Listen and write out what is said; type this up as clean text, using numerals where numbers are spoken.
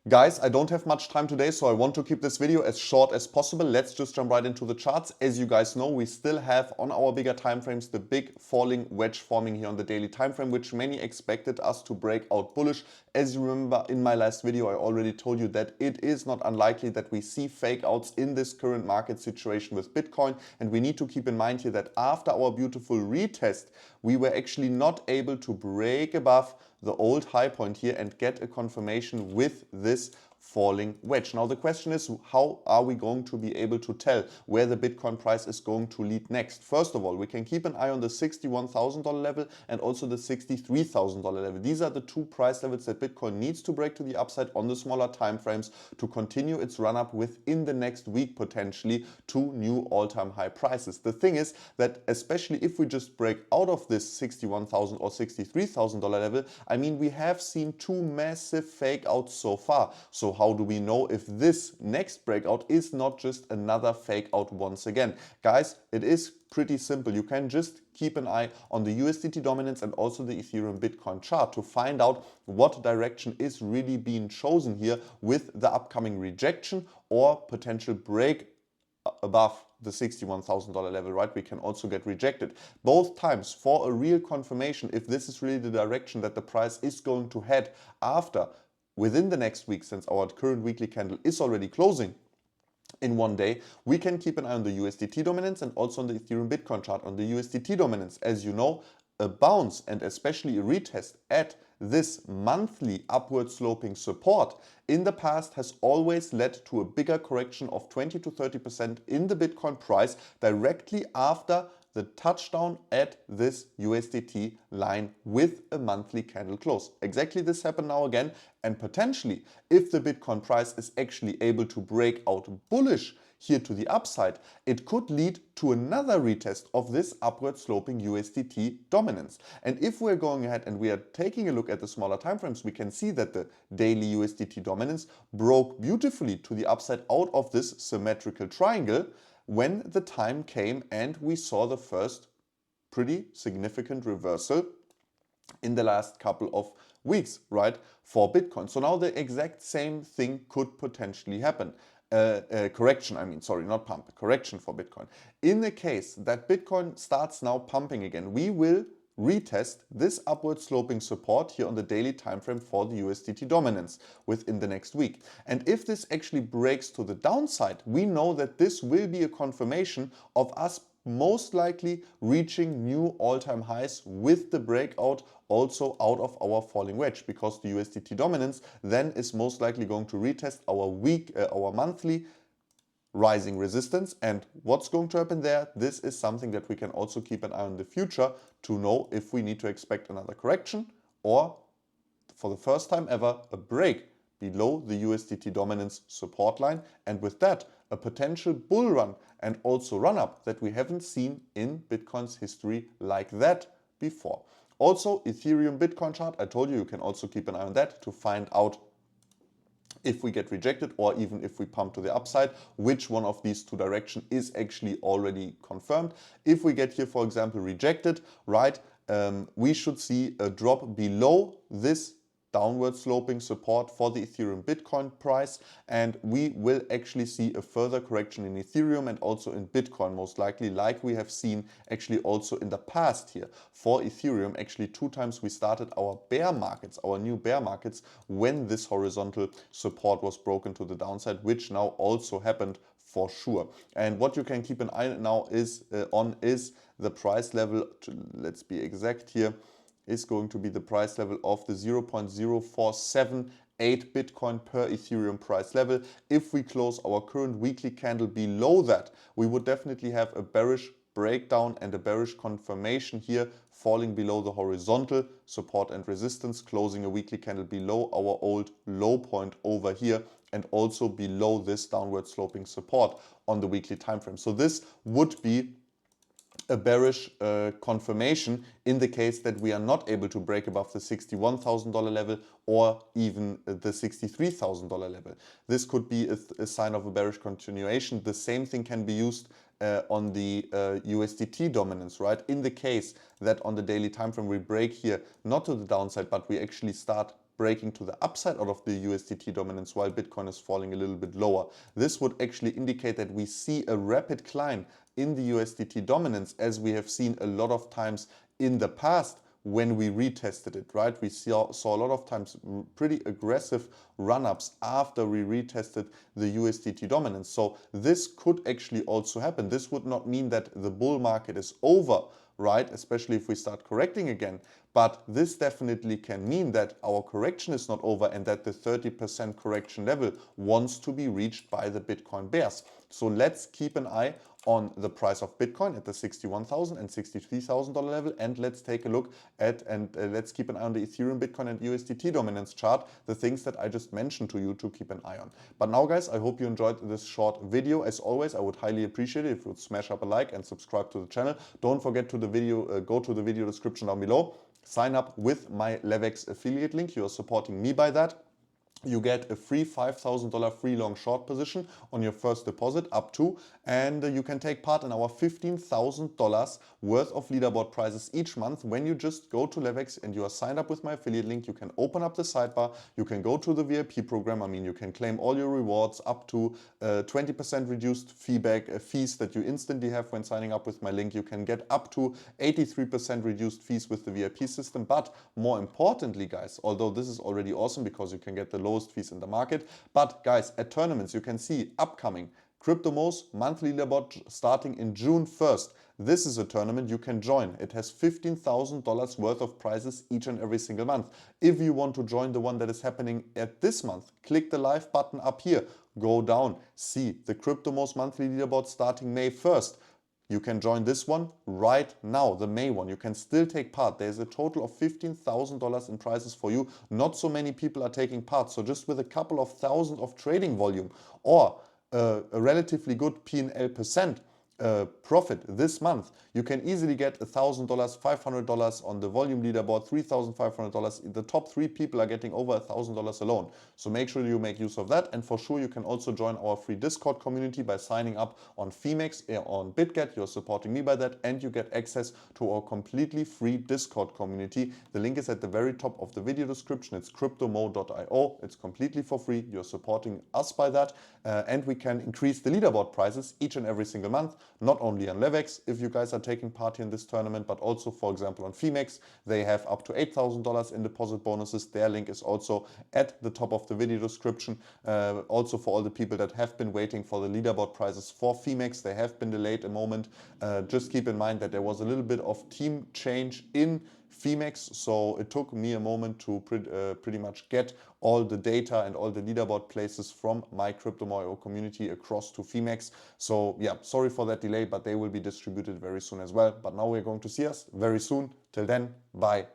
Guys, I don't have much time today, so I want to keep this video as short as possible. Let's just jump right into the charts. As you guys know, we still have on our bigger time frames the big falling wedge forming here on the daily time frame, which many expected us to break out bullish. As you remember, in my last video, I already told you that it is not unlikely that we see fake outs in this current market situation with Bitcoin. And we need to keep in mind here that after our beautiful retest, we were actually not able to break above the old high point here and get a confirmation with this falling wedge. Now the question is, how are we going to be able to tell where the Bitcoin price is going to lead next? First of all, we can keep an eye on the $61,000 level and also the $63,000 level. These are the two price levels that Bitcoin needs to break to the upside on the smaller time frames to continue its run up within the next week potentially to new all-time high prices. The thing is that especially if we just break out of this $61,000 or $63,000 level, I mean, we have seen two massive fake outs so far. So how do we know if this next breakout is not just another fake out once again? Guys, it is pretty simple. You can just keep an eye on the USDT dominance and also the Ethereum Bitcoin chart to find out what direction is really being chosen here with the upcoming rejection or potential break above the $61,000 level, right? We can also get rejected. Both times for a real confirmation if this is really the direction that the price is going to head after within the next week, since our current weekly candle is already closing in one day, we can keep an eye on the USDT dominance and also on the Ethereum Bitcoin chart. On the USDT dominance, as you know, a bounce and especially a retest at this monthly upward sloping support in the past has always led to a bigger correction of 20 to 30% in the Bitcoin price directly after the touchdown at this USDT line with a monthly candle close. Exactly this happened now again, and potentially if the Bitcoin price is actually able to break out bullish here to the upside, it could lead to another retest of this upward sloping USDT dominance. And if we're going ahead and we are taking a look at the smaller timeframes, we can see that the daily USDT dominance broke beautifully to the upside out of this symmetrical triangle when the time came and we saw the first pretty significant reversal in the last couple of weeks, right, for Bitcoin. So now the exact same thing could potentially happen. Correction, I mean, sorry, not pump, correction for Bitcoin. In the case that Bitcoin starts now pumping again, we will retest this upward sloping support here on the daily time frame for the USDT dominance within the next week. And if this actually breaks to the downside, we know that this will be a confirmation of us most likely reaching new all-time highs with the breakout also out of our falling wedge, because the USDT dominance then is most likely going to retest our monthly rising resistance. And what's going to happen there? This is something that we can also keep an eye on in the future to know if we need to expect another correction or, for the first time ever, a break below the USDT dominance support line, and with that a potential bull run and also run up that we haven't seen in Bitcoin's history like that before. Also, Ethereum Bitcoin chart, I told you, you can also keep an eye on that to find out if we get rejected or even if we pump to the upside, which one of these two directions is actually already confirmed. If we get here, for example, rejected, right, we should see a drop below this downward sloping support for the Ethereum Bitcoin price, and we will actually see a further correction in Ethereum and also in Bitcoin most likely, like we have seen actually also in the past here. For Ethereum, actually two times we started our bear markets, our new bear markets, when this horizontal support was broken to the downside, which now also happened for sure. And what you can keep an eye now is the price level, let's be exact here, is going to be the price level of the 0.0478 Bitcoin per Ethereum price level. If we close our current weekly candle below that, we would definitely have a bearish breakdown and a bearish confirmation here, falling below the horizontal support and resistance, closing a weekly candle below our old low point over here and also below this downward sloping support on the weekly time frame. So this would be a bearish confirmation in the case that we are not able to break above the $61,000 level or even the $63,000 level. This could be a sign of a bearish continuation. The same thing can be used on the USDT dominance, right? In the case that on the daily time frame we break here not to the downside, but we actually start breaking to the upside out of the USDT dominance while Bitcoin is falling a little bit lower. This would actually indicate that we see a rapid climb in the USDT dominance, as we have seen a lot of times in the past when we retested it, right? We saw a lot of times pretty aggressive run-ups after we retested the USDT dominance. So this could actually also happen. This would not mean that the bull market is over, right? Especially if we start correcting again. But this definitely can mean that our correction is not over and that the 30% correction level wants to be reached by the Bitcoin bears. So let's keep an eye on the price of Bitcoin at the $61,000 and $63,000 level, and let's take a look at let's keep an eye on the Ethereum, Bitcoin and USDT dominance chart, the things that I just mentioned to you to keep an eye on. But now guys, I hope you enjoyed this short video. As always, I would highly appreciate it if you would smash up a like and subscribe to the channel. Don't forget to go to the video description down below. Sign up with my Levex affiliate link. You are supporting me by that. You get a free $5,000 free long short position on your first deposit up to, and you can take part in our $15,000 worth of leaderboard prizes each month when you just go to Levex and you are signed up with my affiliate link. You can open up the sidebar, you can go to the VIP program. I mean, you can claim all your rewards up to 20% reduced fees that you instantly have when signing up with my link. You can get up to 83% reduced fees with the VIP system. But more importantly, guys, although this is already awesome because you can get the lowest fees in the market, but guys, at tournaments you can see upcoming CryptoMo's monthly leaderboard starting in June 1st. This is a tournament you can join. It has $15,000 worth of prizes each and every single month. If you want to join the one that is happening at this month, click the live button up here, go down, see the CryptoMo's monthly leaderboard starting May 1st. You can join this one right now, the May one. You can still take part. There's a total of $15,000 in prizes for you. Not so many people are taking part. So just with a couple of thousand of trading volume or a relatively good P&L percent profit this month, you can easily get $1,000, $500 on the volume leaderboard, $3,500. The top 3 people are getting over $1,000 alone. So make sure you make use of that. And for sure, you can also join our free Discord community by signing up on Phemex, on BitGet. You're supporting me by that, and you get access to our completely free Discord community. The link is at the very top of the video description. It's cryptomo.io. It's completely for free. You're supporting us by that, and we can increase the leaderboard prices each and every single month. Not only on Levex, if you guys are taking part in this tournament, but also, for example, on Phemex. They have up to $8,000 in deposit bonuses. Their link is also at the top of the video description. Also for all the people that have been waiting for the leaderboard prizes for Phemex, they have been delayed a moment. Just keep in mind that there was a little bit of team change in Phemex, so it took me a moment to pretty much get all the data and all the leaderboard places from my CryptoMo community across to Phemex. So yeah, sorry for that delay, but they will be distributed very soon as well. But now we're going to see us very soon. Till then, bye.